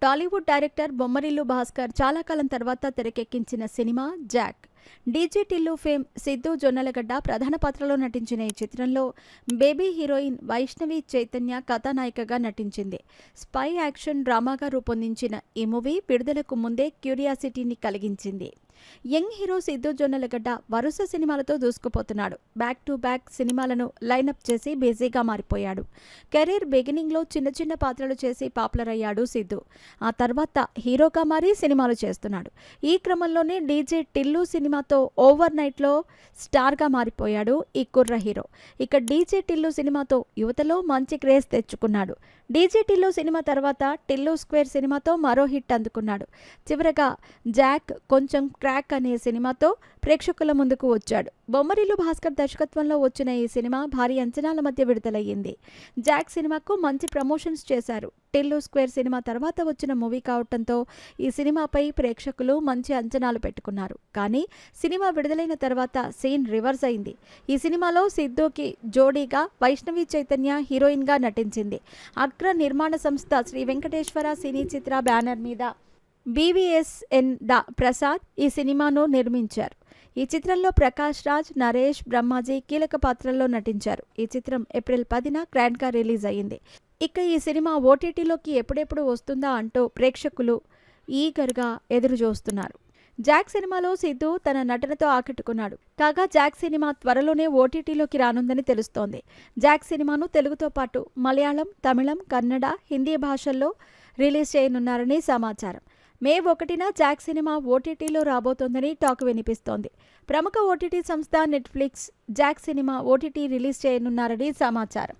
Tollywood director Bommarillu Bhaskar చాలా కాలం తర్వాత తెరకెక్కించిన cinema Jack. DJ Tillu fame Siddhu Jonnalagadda ప్రధాన పాత్రలో నటించిన ఈ చిత్రంలో బేబీ హీరోయిన్ వైష్ణవి చైతన్య కథానాయికగా నటించింది. స్పై యాక్షన్ డ్రామాగా రూపొందించిన ఈ మూవీ విడుదలకు ముందే క్యూరియాసిటీని కలిగించింది. యంగ్ హీరో సిద్ధు జొన్నలగడ్డ వరుస సినిమాలతో దూసుకుపోతున్నాడు. బ్యాక్ టు బ్యాక్ సినిమాలను లైనప్ చేసి బిజీగా మారిపోయాడు. కెరీర్ బిగినింగ్లో చిన్న చిన్న పాత్రలు చేసి పాపులర్ అయ్యాడు సిద్ధు. ఆ తర్వాత హీరోగా మారి సినిమాలు చేస్తున్నాడు. ఈ క్రమంలోనే డీజే టిల్లు సినిమాతో ఓవర్ నైట్లో స్టార్గా మారిపోయాడు ఈ కుర్ర హీరో. ఇక డీజే టిల్లు సినిమాతో యువతలో మంచి క్రేజ్ తెచ్చుకున్నాడు. డీజే టిల్లు సినిమా తర్వాత టిల్లు స్క్వేర్ సినిమాతో మరో హిట్ అందుకున్నాడు. చివరగా జాక్ కొంచెం క్రాక్ అనే సినిమాతో ప్రేక్షకుల ముందుకు వచ్చాడు. బొమ్మరిల్లు భాస్కర్ దర్శకత్వంలో వచ్చిన ఈ సినిమా భారీ అంచనాల మధ్య విడుదలయ్యింది. జాక్ సినిమాకు మంచి ప్రమోషన్స్ చేశారు. టిల్లు స్క్వేర్ సినిమా తర్వాత వచ్చిన మూవీ కావడంతో ఈ సినిమాపై ప్రేక్షకులు మంచి అంచనాలు పెట్టుకున్నారు. కానీ సినిమా విడుదలైన తర్వాత సీన్ రివర్స్ అయింది. ఈ సినిమాలో సిద్ధుకి జోడీగా వైష్ణవి చైతన్య హీరోయిన్గా నటించింది. అగ్ర నిర్మాణ సంస్థ శ్రీ వెంకటేశ్వర సినీ చిత్ర బ్యానర్ మీద బీవీఎస్ఎన్ ప్రసాద్ ఈ సినిమాను నిర్మించారు. ఈ చిత్రంలో ప్రకాష్ రాజ్, నరేష్, బ్రహ్మాజీ కీలక పాత్రల్లో నటించారు. ఈ చిత్రం ఏప్రిల్ 10న గ్రాండ్గా రిలీజ్ అయ్యింది. ఇక ఈ సినిమా ఓటీటీలోకి ఎప్పుడెప్పుడు వస్తుందా అంటూ ప్రేక్షకులు ఈగర్గా ఎదురు చూస్తున్నారు. జాక్ సినిమాలో సిద్ధు తన నటనతో ఆకట్టుకున్నాడు. కాగా జాక్ సినిమా త్వరలోనే ఓటీటీలోకి రానుందని తెలుస్తోంది. జాక్ సినిమాను తెలుగుతో పాటు మలయాళం, తమిళం, కన్నడ, హిందీ భాషల్లో రిలీజ్ చేయనున్నారని సమాచారం. మే 1న జాక్ సినిమా ఓటీటీలో రాబోతోందని టాక్ వినిపిస్తోంది. ప్రముఖ ఓటీటీ సంస్థ నెట్ఫ్లిక్స్ జాక్ సినిమా ఓటీటీ రిలీజ్ చేయనున్నారని సమాచారం.